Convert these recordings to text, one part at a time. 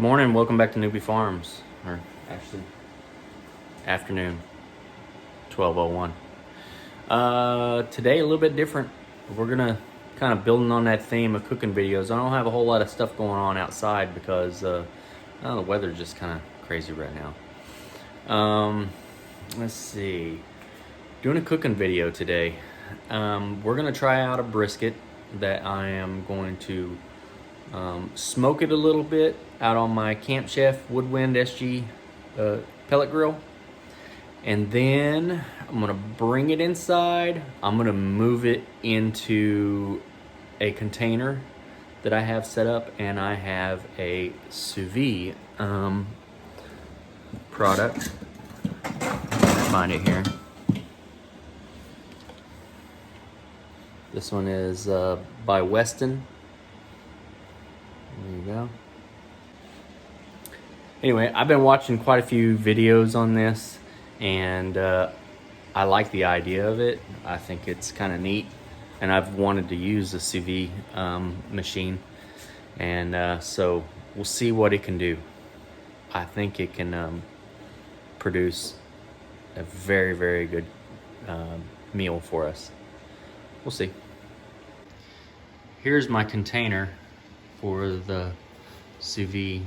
Morning, welcome back to Newbie Farms, or actually afternoon, 12:01. Today a little bit different. We're gonna kind of building on that theme of cooking videos. I don't have a whole lot of stuff going on outside because the weather's just kind of crazy right now. Let's see, doing a cooking video today. We're gonna try out a brisket that I am going to smoke it a little bit out on my Camp Chef Woodwind SG pellet grill. And then I'm gonna bring it inside. I'm gonna move it into a container that I have set up, and I have a sous vide product. Find it here. This one is by Weston. There you go. Anyway, I've been watching quite a few videos on this, and I like the idea of it. I think it's kind of neat, and I've wanted to use a sous vide machine, and so we'll see what it can do. I think it can produce a very, very good meal for us. We'll see. Here's my container for the sous vide.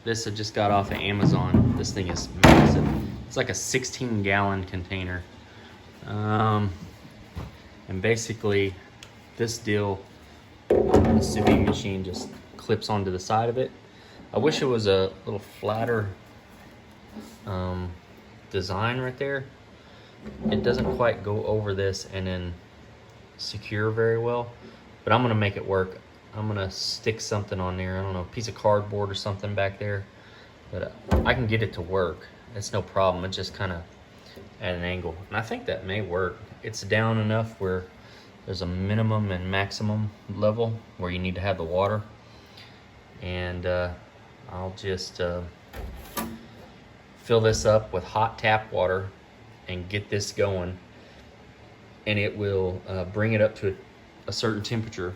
This I just got off of Amazon. This thing is massive. It's like a 16-gallon container. And basically this deal, the sous vide machine just clips onto the side of it. I wish it was a little flatter design right there. It doesn't quite go over this and then secure very well, but I'm gonna make it work. I'm gonna stick something on there. I don't know, a piece of cardboard or something back there, but I can get it to work. It's no problem. It's just kind of at an angle, and I think that may work. It's down enough where there's a minimum and maximum level where you need to have the water, and I'll just fill this up with hot tap water and get this going, and it will bring it up to a certain temperature.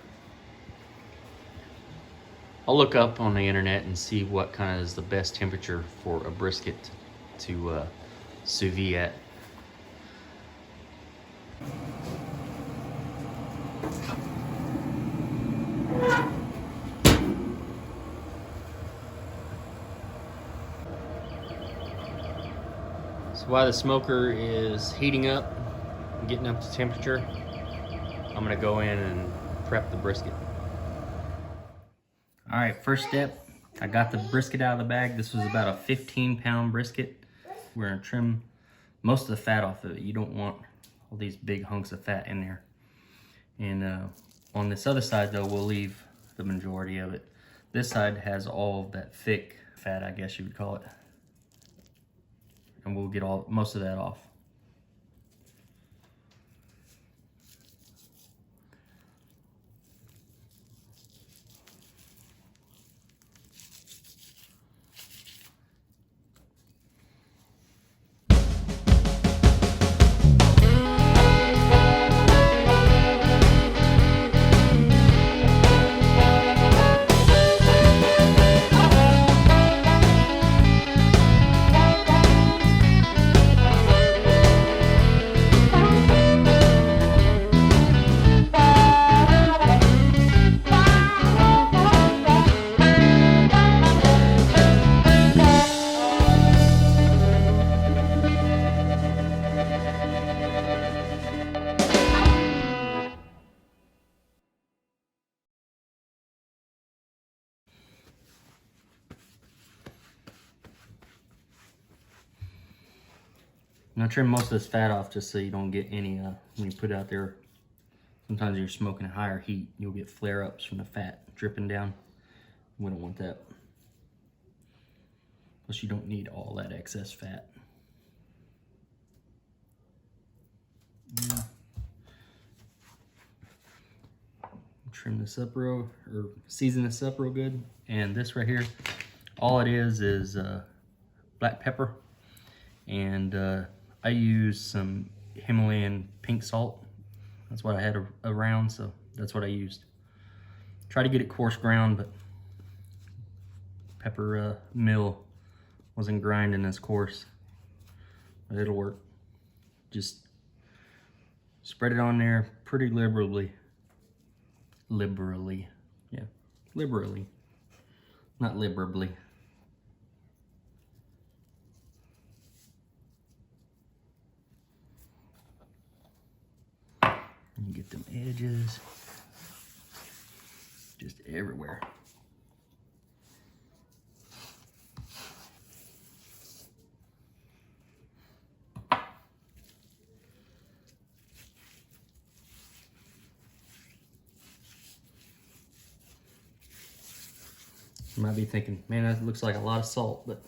I'll look up on the internet and see what kind of is the best temperature for a brisket to sous vide at. So while the smoker is heating up, getting up to temperature, I'm gonna go in and prep the brisket. All right, first step, I got the brisket out of the bag. This was about a 15-pound brisket. We're gonna trim most of the fat off of it. You don't want all these big hunks of fat in there. And on this other side though, we'll leave the majority of it. This side has all of that thick fat, I guess you would call it. And we'll get most of that off. I'm gonna trim most of this fat off just so you don't get any, when you put it out there, sometimes you're smoking at higher heat, you'll get flare-ups from the fat dripping down. We don't want that. Plus you don't need all that excess fat. Yeah. Trim this up or season this up real good. And this right here, all it is black pepper, and I use some Himalayan pink salt. That's what I had around, so that's what I used. Try to get it coarse ground, but pepper mill wasn't grinding as coarse, but it'll work. Just spread it on there pretty liberally. Yeah, liberally, not liberally. You get them edges just everywhere. You might be thinking, man, that looks like a lot of salt, but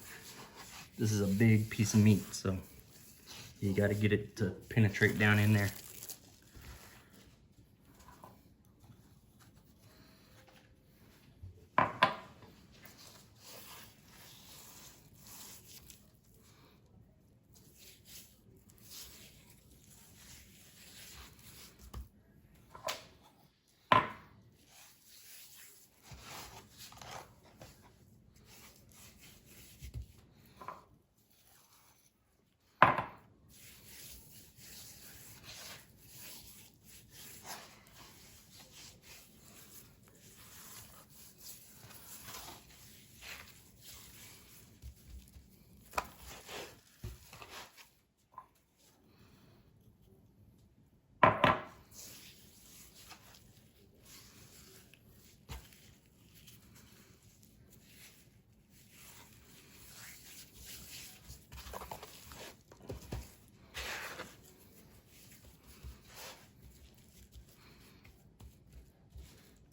this is a big piece of meat, so you got to get it to penetrate down in there.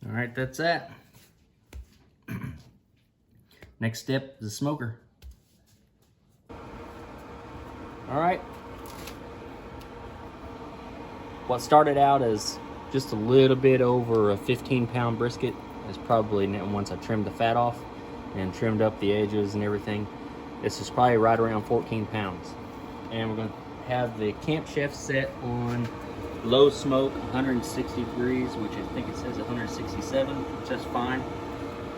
All right, that's that. Next step is the smoker. All right. What started out as just a little bit over a 15-pound brisket is probably, once I trimmed the fat off and trimmed up the edges and everything, this is probably right around 14 pounds. And we're gonna have the Camp Chef set on low smoke, 160 degrees, which I think it says 167, which is fine.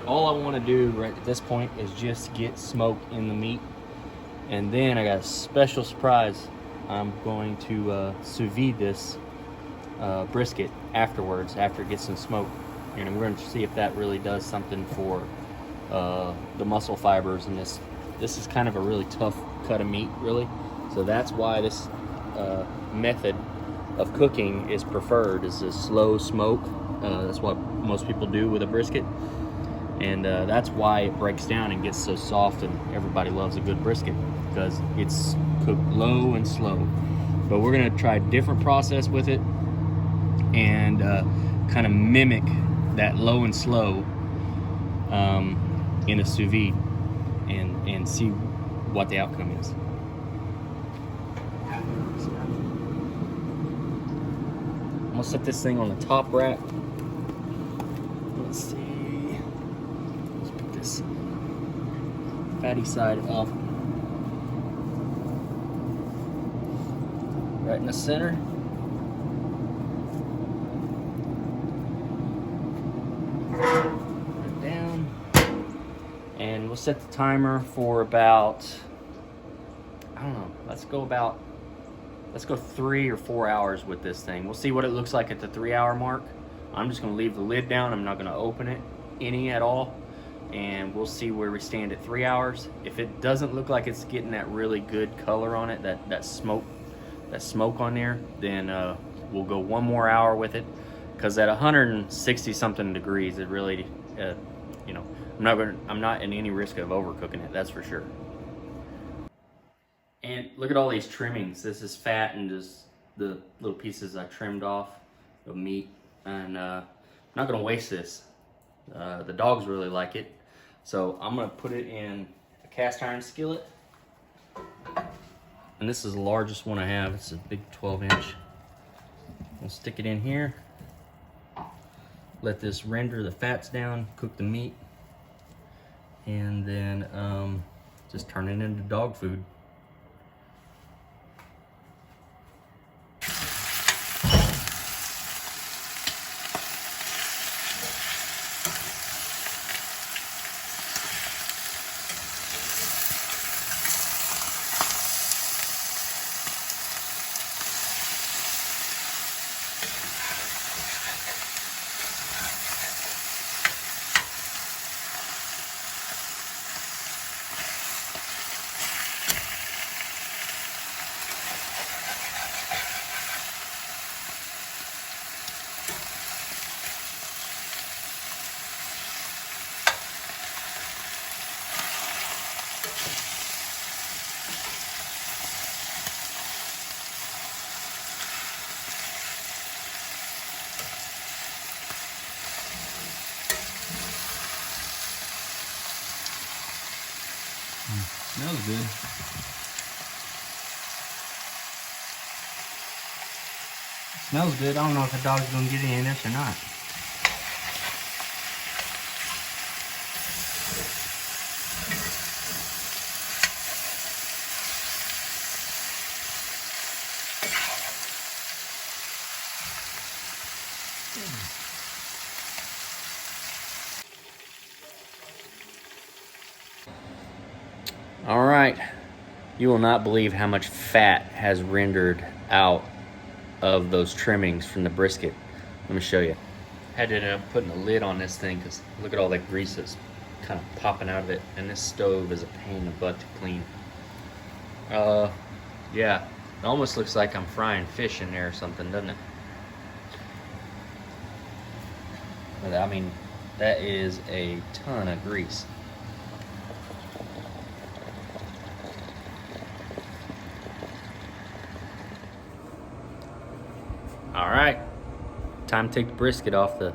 All I want to do right at this point is just get smoke in the meat. And then I got a special surprise. I'm going to sous vide this brisket afterwards, after it gets some smoke. And I'm going to see if that really does something for the muscle fibers in this. This is kind of a really tough cut of meat, really. So that's why this method of cooking is preferred, is a slow smoke. That's what most people do with a brisket, and that's why it breaks down and gets so soft, and everybody loves a good brisket because it's cooked low and slow. But we're gonna try a different process with it and kind of mimic that low and slow in a sous vide and see what the outcome is. I'm gonna set this thing on the top rack. Let's see. Let's put this fatty side up. Right in the center. Right down. And we'll set the timer for about, I don't know, let's go 3 or 4 hours with this thing. We'll see what it looks like at the 3 hour mark. I'm just gonna leave the lid down. I'm not gonna open it any at all. And we'll see where we stand at 3 hours. If it doesn't look like it's getting that really good color on it, that smoke on there, then we'll go 1 more hour with it. Cause at 160 something degrees, it really, you know, I'm not in any risk of overcooking it, that's for sure. And look at all these trimmings. This is fat and just the little pieces I trimmed off of meat. And I'm not gonna waste this. The dogs really like it. So I'm gonna put it in a cast iron skillet. And this is the largest one I have. It's a big 12-inch. I'll stick it in here. Let this render the fats down, cook the meat. And then just turn it into dog food. Smells good. Smells good. I don't know if the dog's gonna get any of this or not. All right, you will not believe how much fat has rendered out of those trimmings from the brisket. Let me show you. Had to end up putting a lid on this thing because look at all that grease that's kind of popping out of it, and this stove is a pain in the butt to clean. Yeah, it almost looks like I'm frying fish in there or something, doesn't it? But I mean, that is a ton of grease. All right, time to take the brisket off the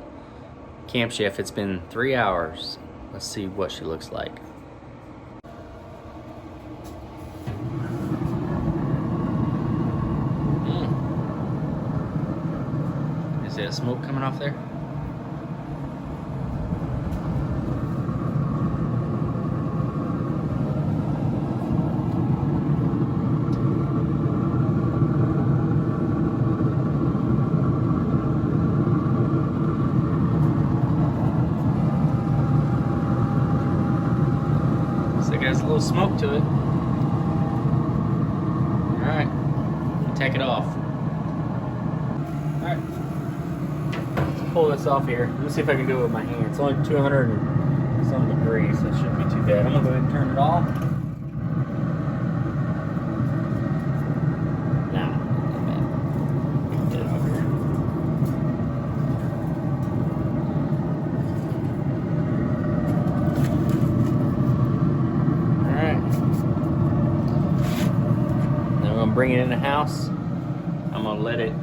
camp chef. It's been 3 hours. Let's see what she looks like. Is that smoke coming off there? There's a little smoke to it. All right, take it off. All right, let's pull this off here. Let's see if I can do it with my hand. It's only 200 and some degrees, so it shouldn't be too bad. I'm gonna go ahead and turn it off. Now, get it over here. Bring it in the house. I'm gonna let it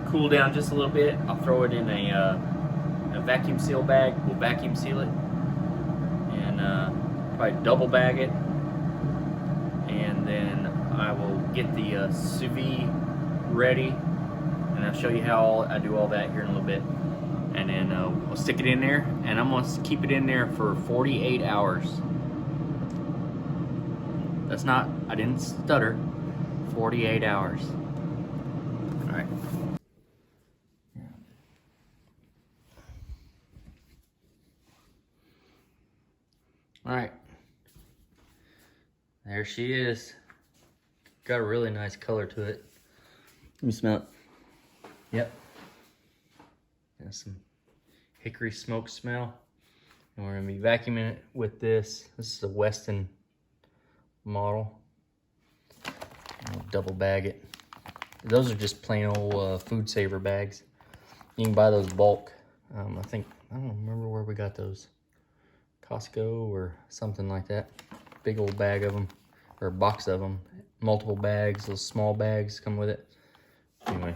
cool down just a little bit. I'll throw it in a vacuum seal bag. We'll vacuum seal it and probably double bag it, and then I will get the sous vide ready, and I'll show you how I do all that here in a little bit. And then we'll stick it in there, and I'm gonna keep it in there for 48 hours. That's not, I didn't stutter. 48 hours. All right. All right. There she is. Got a really nice color to it. Let me smell it. Yep. Got some hickory smoke smell. And we're gonna be vacuuming it with this. This is a Weston model. I'll double bag it. Those are just plain old food saver bags. You can buy those bulk. I don't remember where we got those. Costco or something like that. Big old bag of them, or a box of them. Multiple bags, those small bags come with it. Anyway,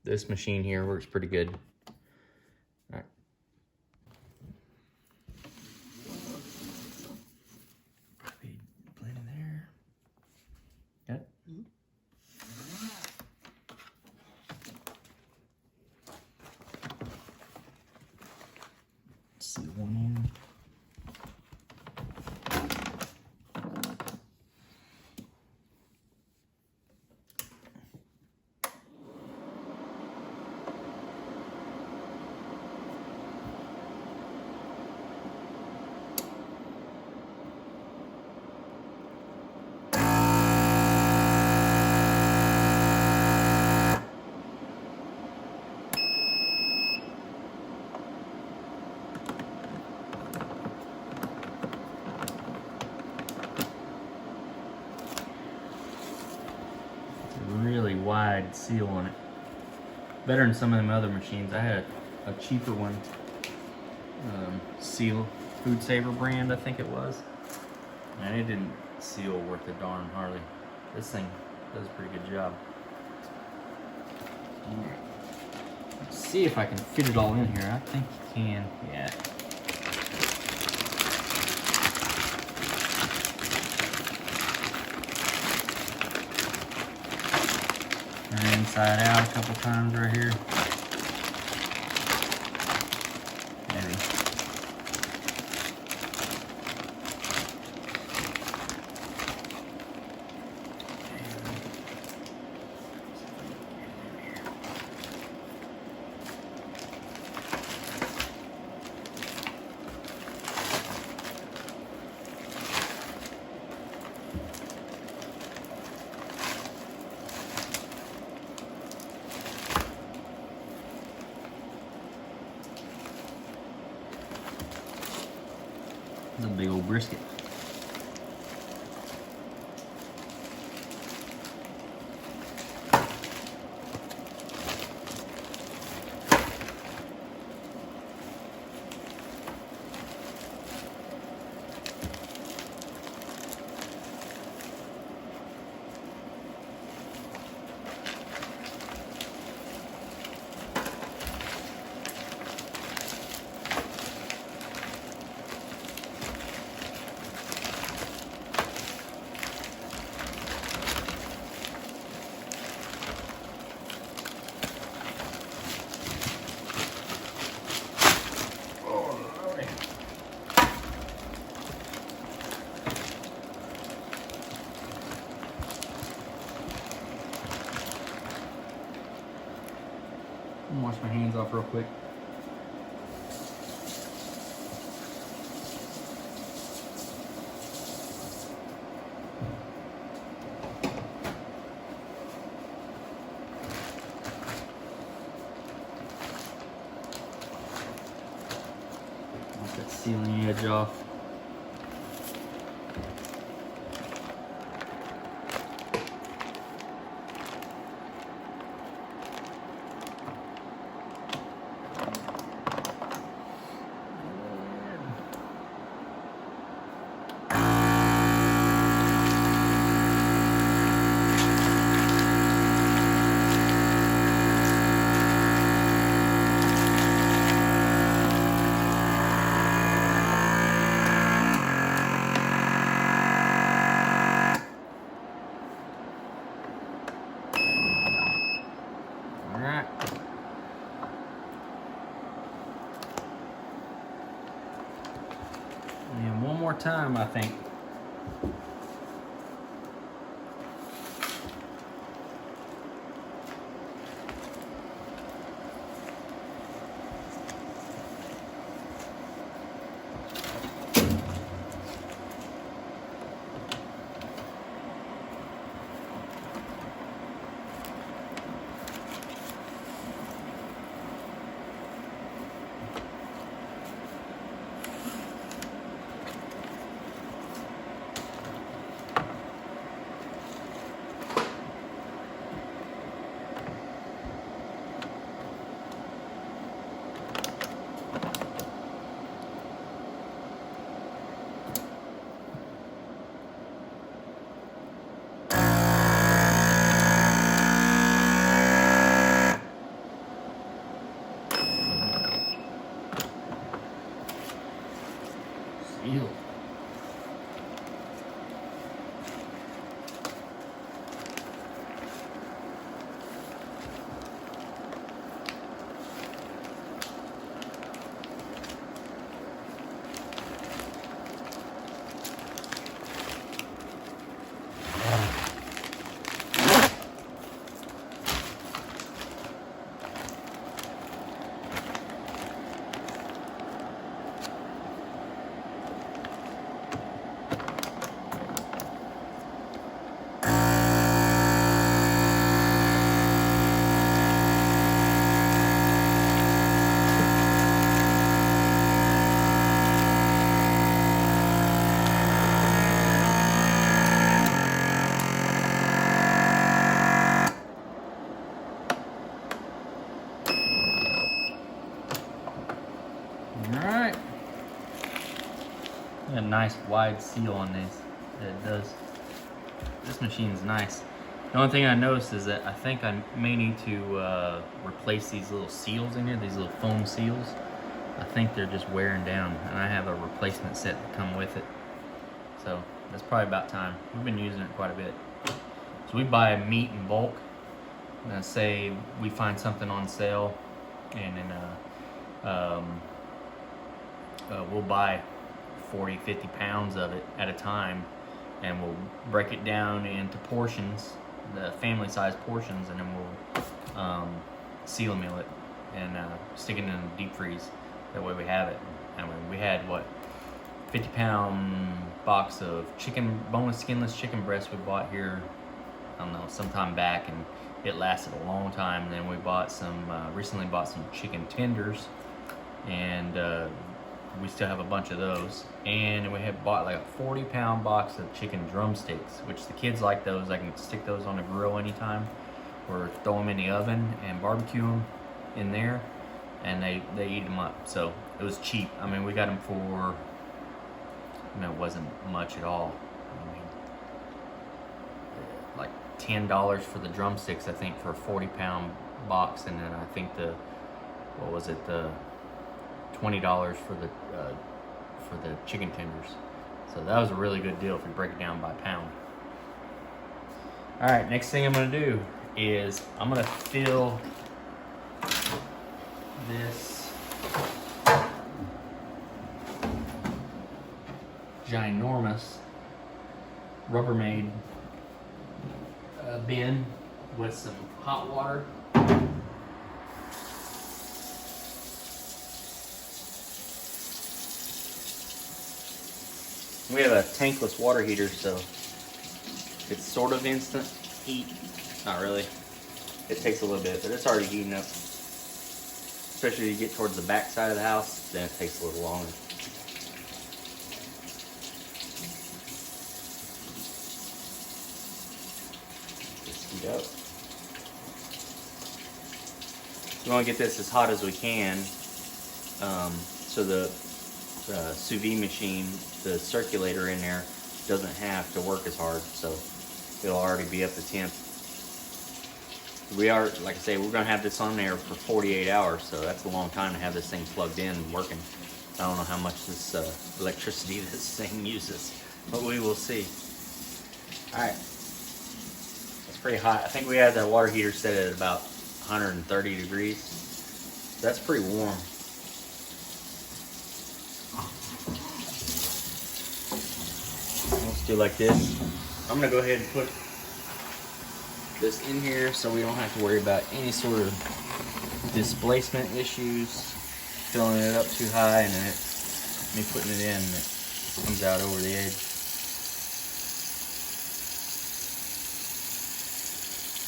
this machine here works pretty good. All right. Put in there. Got it? Let's see one in. Really wide seal on it. Better than some of them other machines. I had a cheaper one. Seal Food Saver brand, I think it was. And it didn't seal worth a darn hardly. This thing does a pretty good job. Let's see if I can fit it all in here. I think you can. Yeah. the inside out a couple times right here. Maybe. It's a big old brisket. Wash my hands off real quick. Wipe that sealing edge off. Alright. And one more time, I think. Ew. Alright. A nice wide seal on these. It does. This machine is nice. The only thing I noticed is that I think I may need to replace these little seals in here, these little foam seals. I think they're just wearing down, and I have a replacement set to come with it. So that's probably about time. We've been using it quite a bit. So we buy meat in bulk, say we find something on sale, and then we'll buy 40, 50 pounds of it at a time, and we'll break it down into portions, the family size portions, and then we'll seal meal it and stick it in the deep freeze. That way we have it. And we had, what, 50-pound box of boneless, skinless chicken breast we bought here, I don't know, sometime back, and it lasted a long time. And then we bought recently bought some chicken tenders, and we still have a bunch of those. And we had bought like a 40-pound box of chicken drumsticks, which the kids like those. I can stick those on the grill anytime, or throw them in the oven and barbecue them in there, and they eat them up. So it was cheap. I mean, we got them for, it wasn't much at all. I mean, like $10 for the drumsticks, I think, for a 40-pound box, and then I think the $20 for the chicken tenders. So that was a really good deal if you break it down by pound. All right, next thing I'm gonna do is I'm gonna fill this ginormous Rubbermaid bin with some hot water. We have a tankless water heater, so it's sort of instant heat. Not really. It takes a little bit, but it's already heating up. Especially as you get towards the back side of the house, then it takes a little longer. Just heat up. We want to get this as hot as we can, so the sous vide machine, the circulator in there, doesn't have to work as hard, so it'll already be up to temp. We are, like I say, we're gonna have this on there for 48 hours, so that's a long time to have this thing plugged in and working. I don't know how much this electricity this thing uses, but we will see. All right, it's pretty hot. I think we had the water heater set at about 130 degrees. So that's pretty warm. Let's do like this. I'm gonna go ahead and put this in here so we don't have to worry about any sort of displacement issues, filling it up too high, and then me putting it in, and it comes out over the edge.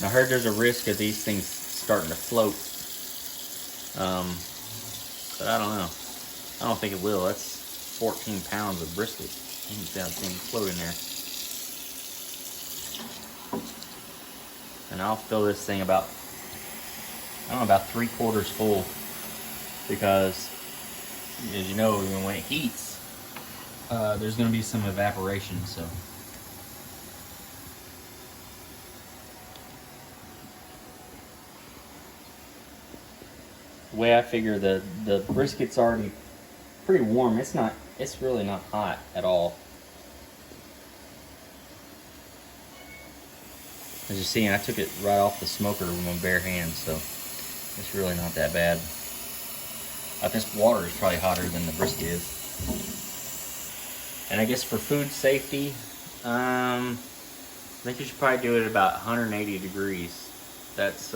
I heard there's a risk of these things starting to float, but I don't know. I don't think it will. That's 14 pounds of brisket. You can see that thing float in there. And I'll fill this thing about 3/4 full, because as you know, when it heats, there's going to be some evaporation. So the way I figure, the brisket's already pretty warm. It's really not hot at all. As you're seeing, I took it right off the smoker with my bare hands, so it's really not that bad. This water is probably hotter than the brisket is. And I guess for food safety, I think you should probably do it at about 180 degrees. That's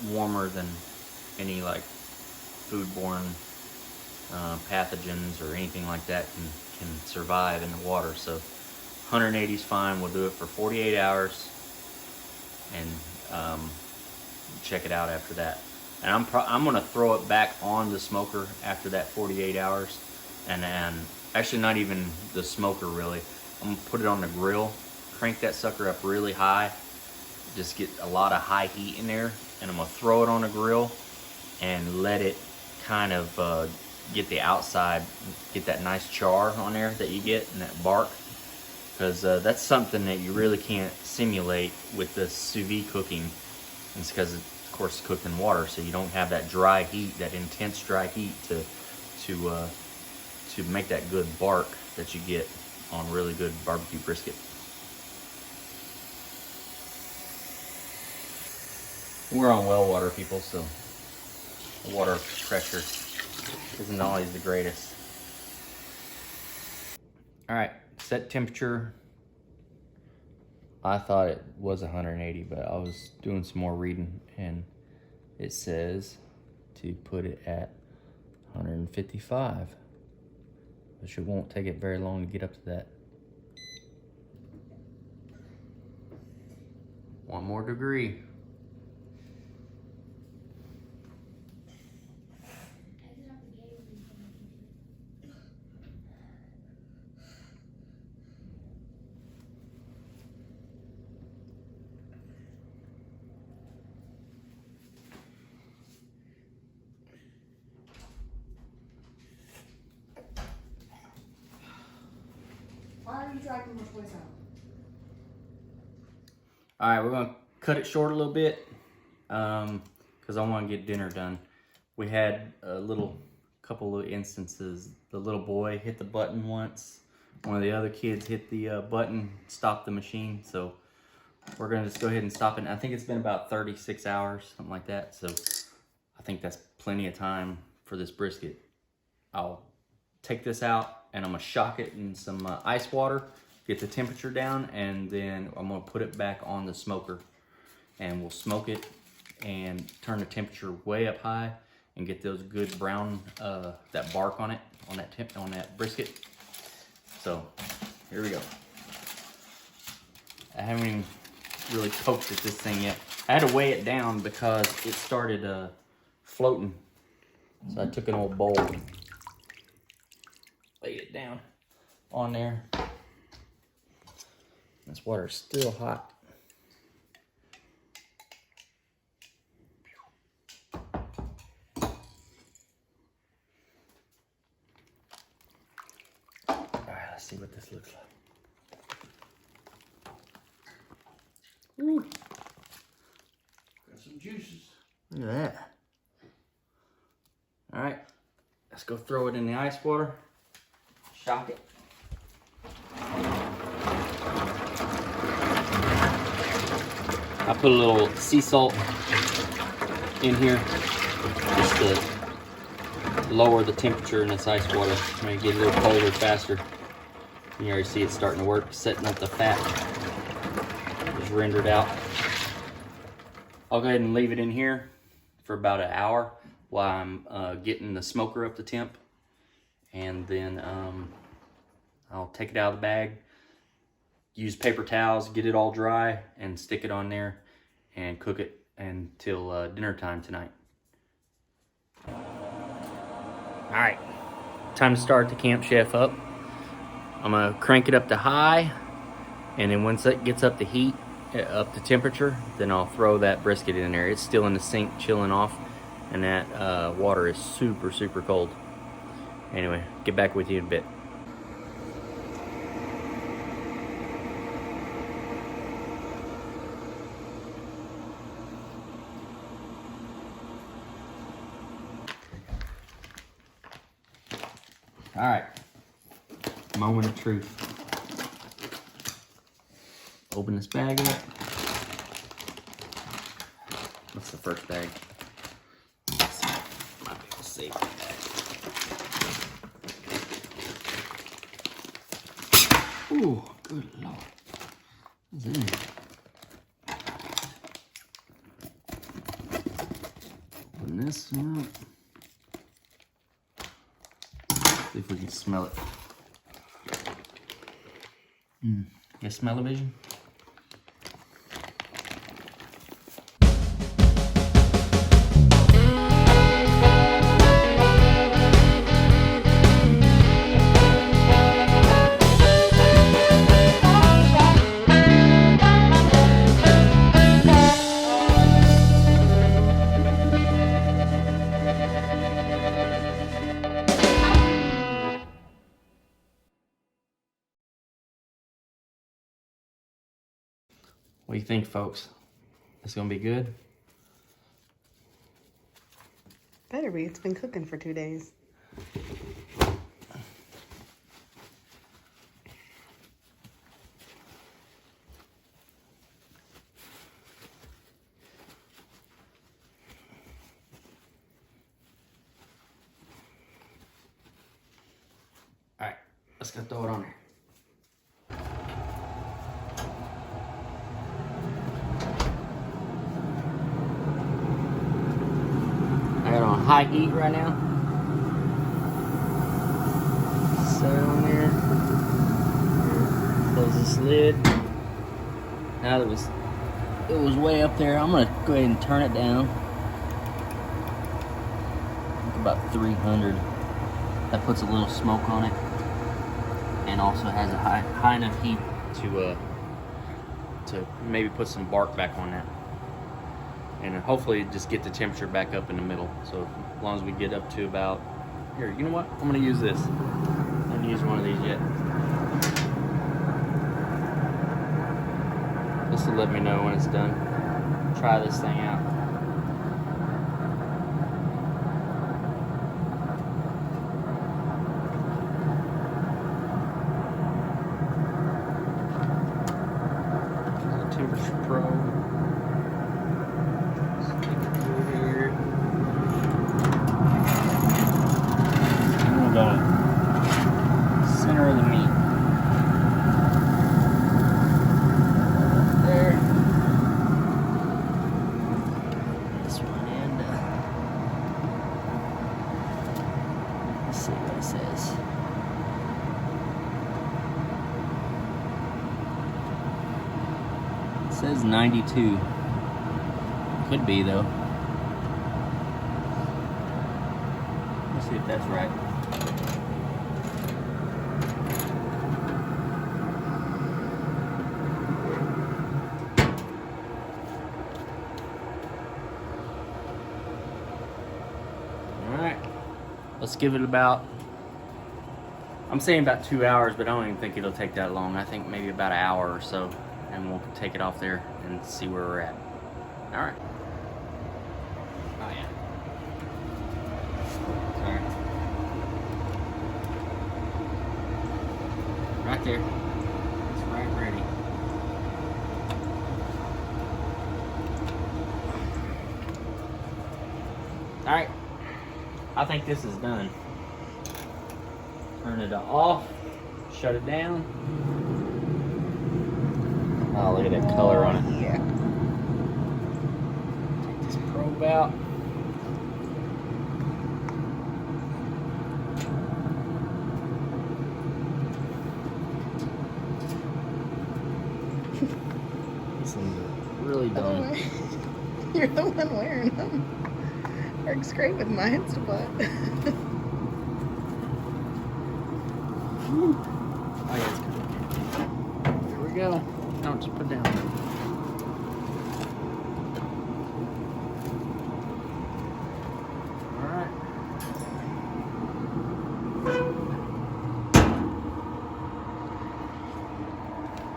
warmer than any like foodborne pathogens or anything like that can survive in the water. So 180 is fine. We'll do it for 48 hours. And check it out after that. And I'm gonna throw it back on the smoker after that 48 hours, and actually not even the smoker really. I'm gonna put it on the grill, crank that sucker up really high, just get a lot of high heat in there, and I'm gonna throw it on the grill and let it kind of get the outside, get that nice char on there that you get, and that bark. Because that's something that you really can't simulate with the sous vide cooking. It's because, of course, it's cooked in water, so you don't have that dry heat, that intense dry heat to make that good bark that you get on really good barbecue brisket. We're on well water, people, so the water pressure isn't always the greatest. All right, set temperature. I thought it was 180, but I was doing some more reading and it says to put it at 155, which it won't take it very long to get up to that. One more degree. Why are you dragging my toys out? All right, we're gonna cut it short a little bit because I want to get dinner done. We had a couple of instances. The little boy hit the button once. One of the other kids hit the button, stopped the machine. So we're gonna just go ahead and stop it. I think it's been about 36 hours, something like that. So I think that's plenty of time for this brisket. I'll take this out and I'm gonna shock it in some ice water, get the temperature down, and then I'm gonna put it back on the smoker and we'll smoke it and turn the temperature way up high and get those good brown, that bark on it, on that brisket. So here we go. I haven't even really poked at this thing yet. I had to weigh it down because it started floating. So I took an old bowl, laid it down on there. This water's still hot. All right, let's see what this looks like. Ooh. Got some juices. Look at that. All right, let's go throw it in the ice water, shock it. I put a little sea salt in here just to lower the temperature in this ice water. Make it get a little colder faster. You already see it starting to work, setting up the fat. Just rendered out. I'll go ahead and leave it in here for about an hour while I'm getting the smoker up to temp. And then I'll take it out of the bag, use paper towels, get it all dry, and stick it on there and cook it until dinner time tonight. All right, time to start the Camp Chef up. I'm gonna crank it up to high, and then once it gets up to heat, up to temperature, then I'll throw that brisket in there. It's still in the sink chilling off, and that water is super, super cold. Anyway, get back with you in a bit. All right, moment of truth. Open this bag up. What's the first bag? Let's see. Might be able to save that bag. Ooh, good Lord. What's in here? Open this one up. See if we can smell it. You smell-o-vision? What do you think, folks? It's gonna be good? Better be. It's been cooking for 2 days. Let's go throw it on there. I got it on high heat right now. Set it on there. Close this lid. Now it was way up there. I'm gonna go ahead and turn it down. About 300. That puts a little smoke on it, and also has a high enough heat to maybe put some bark back on that, and hopefully just get the temperature back up in the middle. So as long as we get up to about here, you know what? I'm gonna use this. I haven't used one of these yet. This will let me know when it's done. Try this thing out. Temperature probe. Stick it through here. I'm gonna go center of the meat. There. This one and let's see what it says. It says 92. Could be though. Let's see if that's right. Alright. Let's give it about, I'm saying about 2 hours, but I don't even think it'll take that long. I think maybe about an hour or so. And we'll take it off there and see where we're at. All right. Oh yeah. Sorry. Right there. It's right ready. All right. I think this is done. Turn it off. Shut it down. Oh, look at that color on it. Yeah. Take this probe out. These things are really done. You're the one wearing them. Works great with my Instapot. Oh yeah, it's good. Here we go. No, just put it down. All right.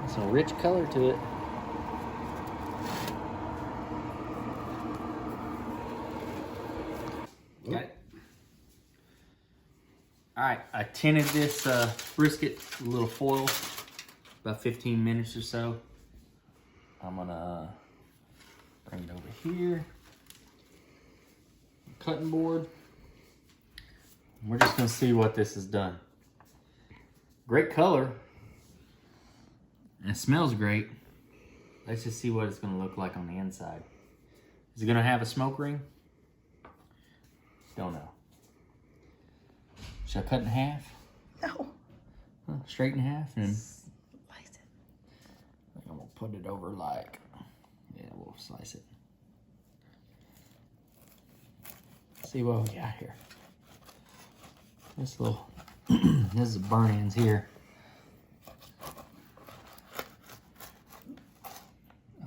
Some rich color to it. Got it. All right, I tinted this brisket with a little foil, about 15 minutes or so. I'm gonna bring it over here. Cutting board. We're just gonna see what this has done. Great color. And it smells great. Let's just see what it's gonna look like on the inside. Is it gonna have a smoke ring? Don't know. Should I cut in half? No. Straight in half and Slice it. I'm gonna put it over like, yeah, we'll slice it. See what we got here. This little, this is the burn ends here.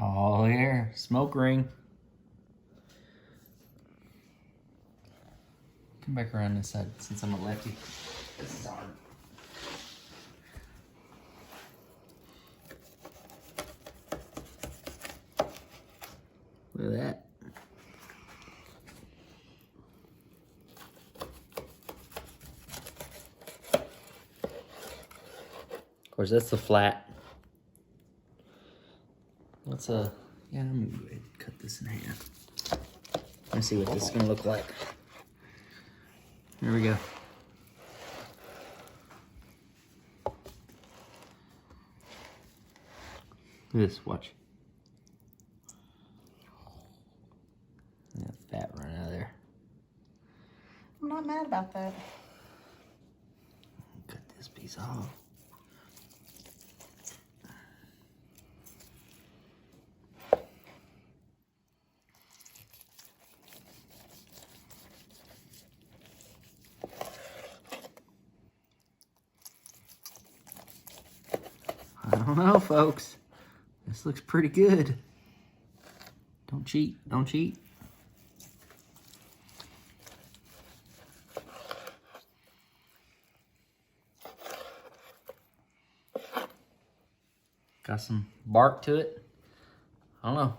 Oh, there, smoke ring. Come back around this side since I'm a lefty. This is hard. Look at that. Of course, that's the flat. Let's yeah, I'm gonna go ahead and cut this in half. Let's see what this is gonna look like. Here we go. Look at this, watch. That fat run out of there. I'm not mad about that. Cut this piece off. I don't know, folks. This looks pretty good. Don't cheat. Don't cheat. Got some bark to it. I don't know.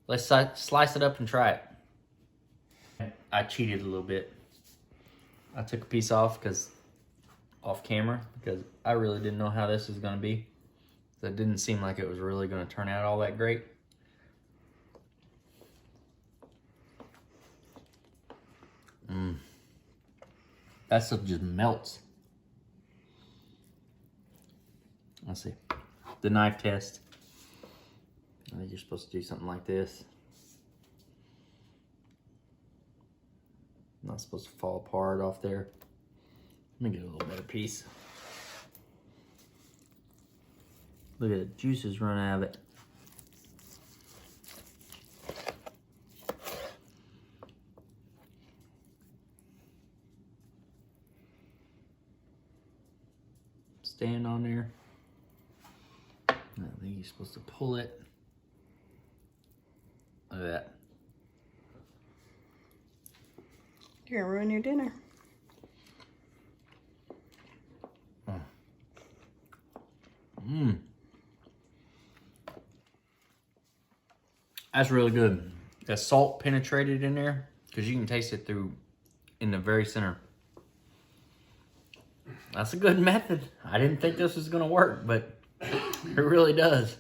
Let's slice it up and try it. I cheated a little bit. I took a piece off off camera because I really didn't know how this was going to be. It didn't seem like it was really going to turn out all that great. That stuff just melts. Let's see. The knife test. I think you're supposed to do something like this. Not supposed to fall apart off there. Let me get a little better piece. Look at the juices run out of it. Stand on there. I think you're supposed to pull it. Look at that. You're gonna ruin your dinner. That's really good. The salt penetrated in there because you can taste it through in the very center. That's a good method. I didn't think this was gonna work, but it really does.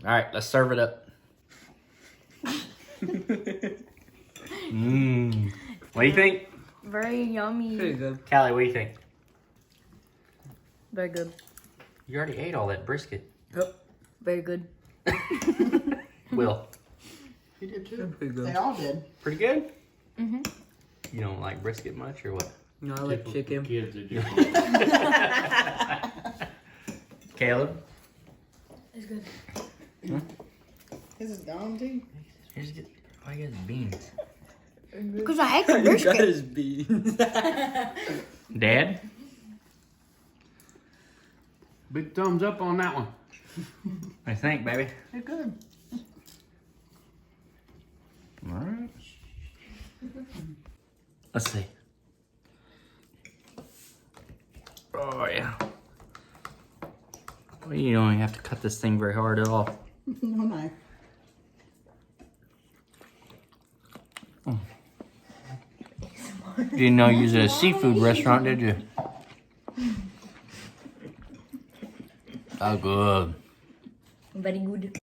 All right, let's serve it up. What do you think? Very yummy. Pretty good. Callie, what do you think? Very good. You already ate all that brisket. Yep. Very good. Will. You did too. Pretty good. They all did. Pretty good? Mm-hmm. You don't like brisket much or what? No, I like chicken. Kids are just Caleb? It's good. This is gone too. Here's the, why you got beans? Because I ate the You got brisket. his beans. Dad? big thumbs up on that one. I think, baby. They're good. All right. Let's see. Oh, yeah. Well, you don't even have to cut this thing very hard at all. No knife. You didn't know you was at a seafood restaurant, did you? Oh, good. Very good.